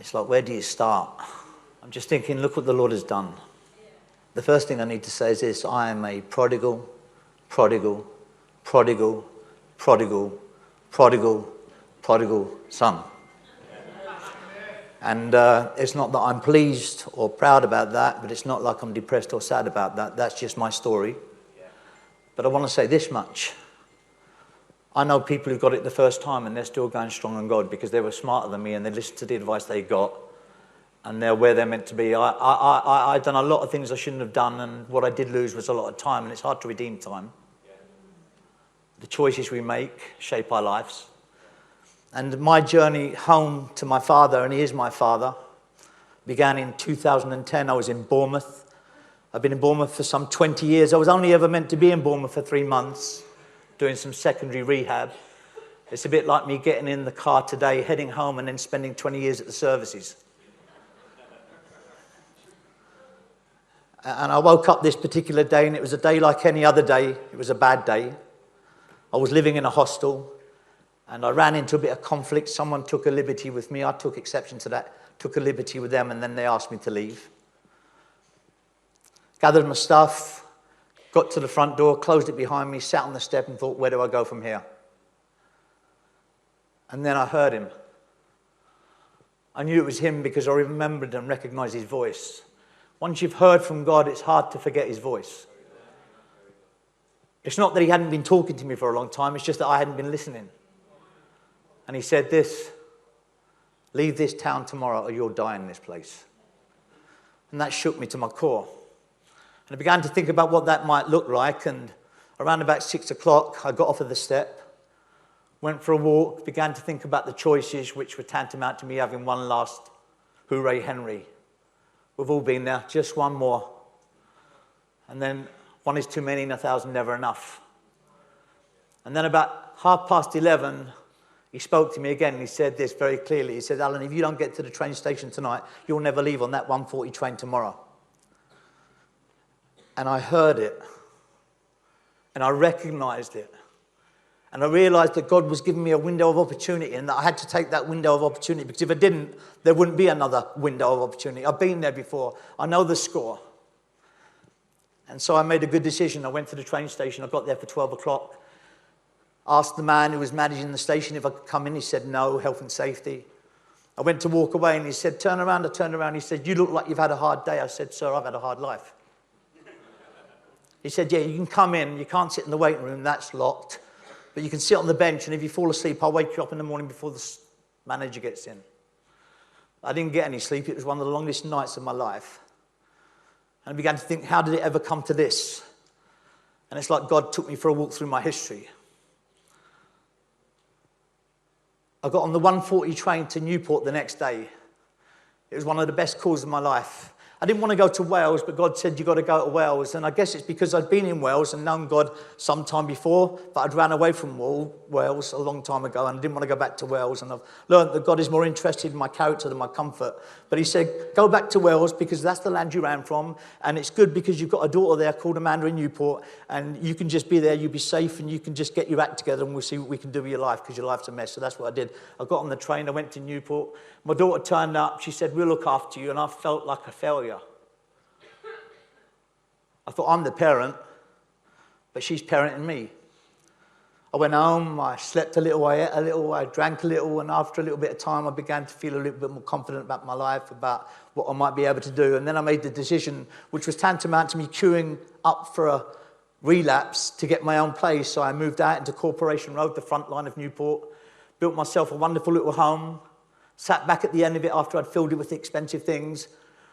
It's like, where do you start? I'm just thinking, look what the Lord has done. The first thing I need to say is this: I am a prodigal, prodigal, prodigal, prodigal, prodigal, prodigal son. And it's not that I'm pleased or proud about that, but it's not like I'm depressed or sad about that. That's just my story. But I want to say this much. I know people who got it the first time and they're still going strong on God because they were smarter than me and they listened to the advice they got and they're where they're meant to be. I've done a lot of things I shouldn't have done, and what I did lose was a lot of time, and it's hard to redeem time. The choices we make shape our lives. And my journey home to my father, and he is my father, began in 2010. I was in Bournemouth. I've been in Bournemouth for some 20 years. I was only ever meant to be in Bournemouth for 3 months, doing some secondary rehab. It's a bit like me getting in the car today, heading home, and then spending 20 years at the services. And I woke up this particular day, and it was a day like any other day. It was a bad day. I was living in a hostel. And I ran into a bit of conflict. Someone took a liberty with me. I took exception to that, took a liberty with them, and then they asked me to leave. Gathered my stuff, got to the front door, closed it behind me, sat on the step and thought, where do I go from here? And then I heard him. I knew it was him because I remembered and recognized his voice. Once you've heard from God, it's hard to forget his voice. It's not that he hadn't been talking to me for a long time, it's just that I hadn't been listening. And he said this: leave this town tomorrow or you'll die in this place. And that shook me to my core. And I began to think about what that might look like, and around about 6 o'clock, I got off of the step, went for a walk, began to think about the choices which were tantamount to me having one last hooray Henry. We've all been there, just one more. And then one is too many and 1,000 never enough. And then about 11:30, he spoke to me again and he said this very clearly. He said, Alan, if you don't get to the train station tonight, you'll never leave on that 1:40 train tomorrow. And I heard it. And I recognized it. And I realized that God was giving me a window of opportunity and that I had to take that window of opportunity, because if I didn't, there wouldn't be another window of opportunity. I've been there before. I know the score. And so I made a good decision. I went to the train station. I got there for 12 o'clock. Asked the man who was managing the station if I could come in. He said, no, health and safety. I went to walk away and he said, turn around. I turned around. He said, you look like you've had a hard day. I said, sir, I've had a hard life. He said, yeah, you can come in. You can't sit in the waiting room. That's locked. But you can sit on the bench, and if you fall asleep, I'll wake you up in the morning before the manager gets in. I didn't get any sleep. It was one of the longest nights of my life. And I began to think, how did it ever come to this? And it's like God took me for a walk through my history. I got on the 1:40 train to Newport the next day. It was one of the best calls of my life. I didn't want to go to Wales, but God said, you've got to go to Wales. And I guess it's because I'd been in Wales and known God some time before, but I'd ran away from Wales a long time ago, and I didn't want to go back to Wales. And I've learned that God is more interested in my character than my comfort. But he said, go back to Wales because that's the land you ran from, and it's good because you've got a daughter there called Amanda in Newport, and you can just be there, you'll be safe, and you can just get your act together, and we'll see what we can do with your life, because your life's a mess. So that's what I did. I got on the train, I went to Newport. My daughter turned up, she said, we'll look after you, and I felt like a failure. I thought, I'm the parent, but she's parenting me. I went home, I slept a little, I ate a little, I drank a little, and after a little bit of time, I began to feel a little bit more confident about my life, about what I might be able to do. And then I made the decision, which was tantamount to me queuing up for a relapse to get my own place. So I moved out into Corporation Road, the front line of Newport, built myself a wonderful little home, sat back at the end of it after I'd filled it with expensive things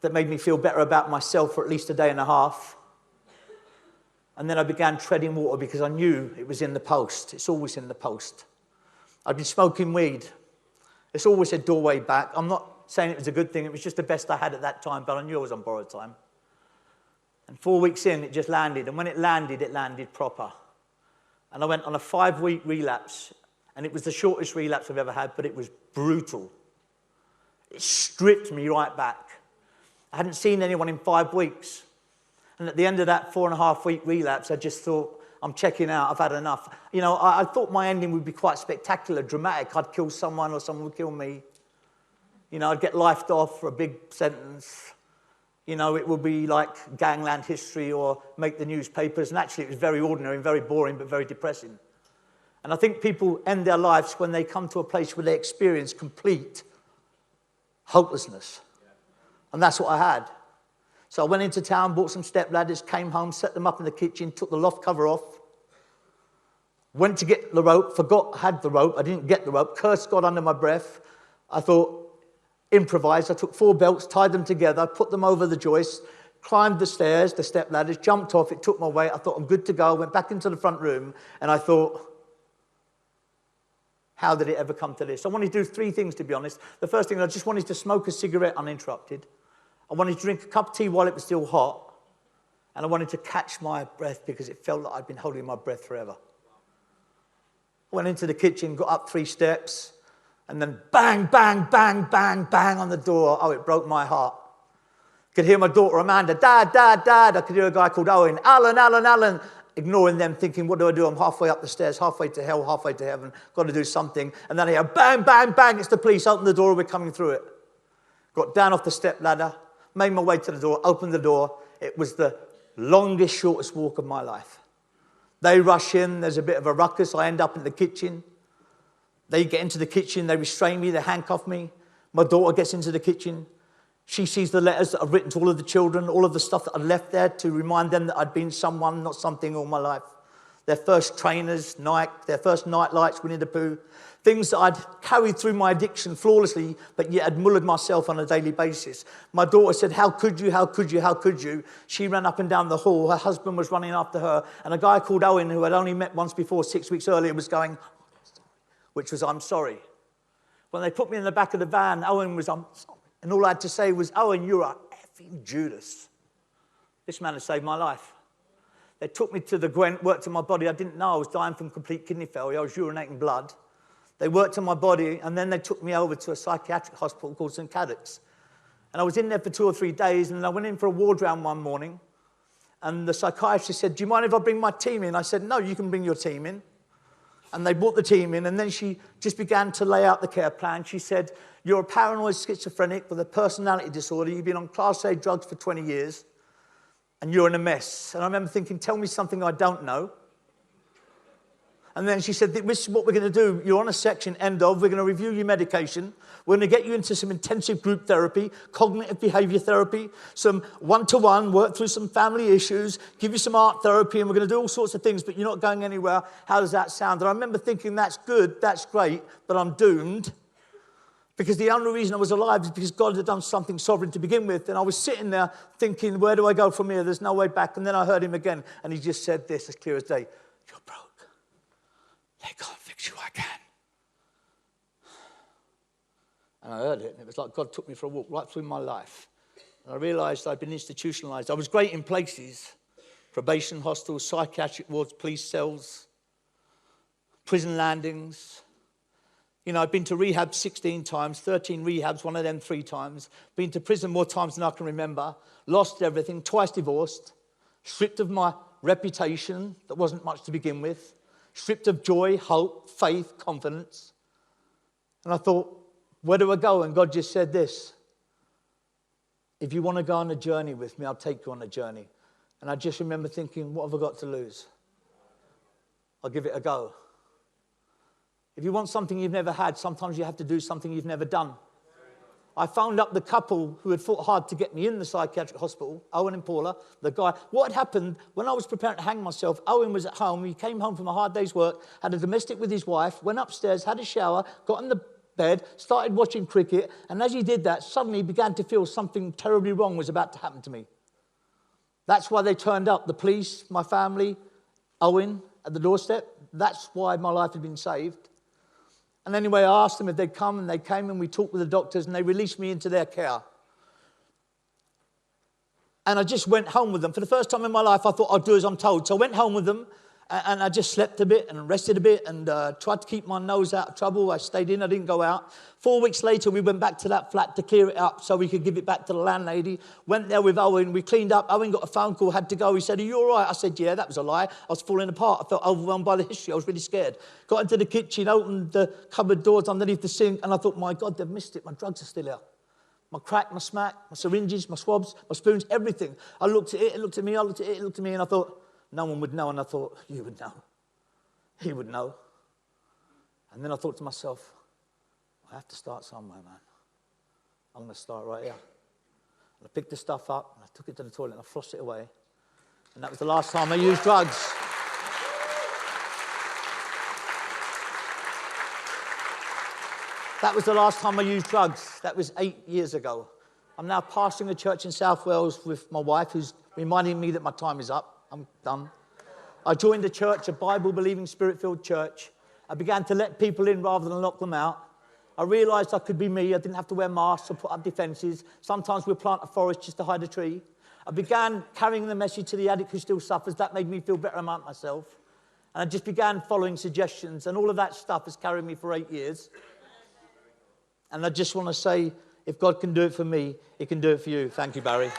that made me feel better about myself for at least a day and a half. And then I began treading water because I knew it was in the post. It's always in the post. I'd been smoking weed. It's always a doorway back. I'm not saying it was a good thing. It was just the best I had at that time, but I knew I was on borrowed time. And 4 weeks in, it just landed. And when it landed proper. And I went on a 5-week relapse. And it was the shortest relapse I've ever had, but it was brutal. It stripped me right back. I hadn't seen anyone in 5 weeks. And at the end of that 4.5-week relapse, I just thought, I'm checking out, I've had enough. You know, I thought my ending would be quite spectacular, dramatic. I'd kill someone or someone would kill me. You know, I'd get lifed off for a big sentence. You know, it would be like gangland history or make the newspapers. And actually, it was very ordinary and very boring, but very depressing. And I think people end their lives when they come to a place where they experience complete hopelessness. And that's what I had. So I went into town, bought some step ladders, came home, set them up in the kitchen, took the loft cover off, went to get the rope, forgot I had the rope, I didn't get the rope, cursed God under my breath. I thought, improvised. I took 4 belts, tied them together, put them over the joist, climbed the stairs, the step ladders, jumped off. It took my weight. I thought, I'm good to go. I went back into the front room, and I thought, how did it ever come to this? I wanted to do 3 things, to be honest. The first thing, I just wanted to smoke a cigarette uninterrupted. I wanted to drink a cup of tea while it was still hot. And I wanted to catch my breath because it felt like I'd been holding my breath forever. I went into the kitchen, got up 3 steps, and then bang, bang, bang, bang, bang on the door. Oh, it broke my heart. I could hear my daughter Amanda, Dad, Dad, Dad. I could hear a guy called Owen, Alan, Alan, Alan, ignoring them, thinking, what do? I'm halfway up the stairs, halfway to hell, halfway to heaven. Got to do something. And then I hear bang, bang, bang. It's the police. Open the door. We're coming through it. Got down off the step ladder, made my way to the door, opened the door. It was the longest, shortest walk of my life. They rush in. There's a bit of a ruckus. I end up in the kitchen. They get into the kitchen, they restrain me, they handcuff me. My daughter gets into the kitchen. She sees the letters that I've written to all of the children, all of the stuff that I left there to remind them that I'd been someone, not something all my life. Their first trainers, Nike, their first night lights, Winnie the Pooh. Things that I'd carried through my addiction flawlessly, but yet had mullered myself on a daily basis. My daughter said, how could you, how could you, how could you? She ran up and down the hall. Her husband was running after her. And a guy called Owen, who I'd only met once before, 6 weeks earlier, was going, which was, I'm sorry. When they put me in the back of the van, Owen was, I'm sorry. And all I had to say was, Owen, you're a effing Judas. This man had saved my life. They took me to the Gwent, worked on my body. I didn't know I was dying from complete kidney failure. I was urinating blood. They worked on my body, and then they took me over to a psychiatric hospital called ex-addicts. And I was in there for 2 or 3 days, and I went in for a ward round one morning, and the psychiatrist said, do you mind if I bring my team in? I said, no, you can bring your team in. And they brought the team in, and then she just began to lay out the care plan. She said, you're a paranoid schizophrenic with a personality disorder. You've been on Class A drugs for 20 years, and you're in a mess. And I remember thinking, tell me something I don't know. And then she said, this is what we're going to do. You're on a section, end of. We're going to review your medication. We're going to get you into some intensive group therapy, cognitive behavior therapy, some one-to-one, work through some family issues, give you some art therapy, and we're going to do all sorts of things, but you're not going anywhere. How does that sound? And I remember thinking, that's good, that's great, but I'm doomed. Because the only reason I was alive is because God had done something sovereign to begin with. And I was sitting there thinking, where do I go from here? There's no way back. And then I heard him again, and he just said this as clear as day. You're broke. They can't fix you, I can. And I heard it, and it was like God took me for a walk right through my life. And I realized I'd been institutionalized. I was great in places, probation hostels, psychiatric wards, police cells, prison landings. You know, I've been to rehab 16 times, 13 rehabs, one of them 3 times. Been to prison more times than I can remember. Lost everything, twice divorced. Stripped of my reputation that wasn't much to begin with. Stripped of joy, hope, faith, confidence. And I thought, where do I go? And God just said this. If you want to go on a journey with me, I'll take you on a journey. And I just remember thinking, what have I got to lose? I'll give it a go. If you want something you've never had, sometimes you have to do something you've never done. I phoned up the couple who had fought hard to get me in the psychiatric hospital, Owen and Paula, the guy. What had happened, when I was preparing to hang myself, Owen was at home. He came home from a hard day's work, had a domestic with his wife, went upstairs, had a shower, got in the bed, started watching cricket, and as he did that, suddenly he began to feel something terribly wrong was about to happen to me. That's why they turned up, the police, my family, Owen at the doorstep. That's why my life had been saved. And anyway, I asked them if they'd come, and they came, and we talked with the doctors, and they released me into their care. And I just went home with them. For the first time in my life, I thought I'd do as I'm told. So I went home with them, And I just slept a bit and rested a bit and tried to keep my nose out of trouble. I stayed in, I didn't go out. 4 weeks later, we went back to that flat to clear it up so we could give it back to the landlady. Went there with Owen, we cleaned up. Owen got a phone call, had to go. He said, "Are you all right?" I said, "Yeah, that was a lie. I was falling apart. I felt overwhelmed by the history. I was really scared." Got into the kitchen, opened the cupboard doors underneath the sink, and I thought, my God, they've missed it. My drugs are still here. My crack, my smack, my syringes, my swabs, my spoons, everything. I looked at it, it looked at me, I looked at it, it looked at me, and I thought, no one would know. And I thought, you would know. He would know. And then I thought to myself, I have to start somewhere, man. I'm going to start right here. And I picked the stuff up, and I took it to the toilet, and I flushed it away. And that was the last time I used drugs. That was the last time I used drugs. That was 8 years ago. I'm now pastoring a church in South Wales with my wife, who's reminding me that my time is up. I'm done. I joined a church, a Bible-believing, Spirit-filled church. I began to let people in rather than lock them out. I realised I could be me. I didn't have to wear masks or put up defences. Sometimes we'd plant a forest just to hide a tree. I began carrying the message to the addict who still suffers. That made me feel better about myself. And I just began following suggestions, and all of that stuff has carried me for 8 years. And I just want to say, if God can do it for me, He can do it for you. Thank you, Barry.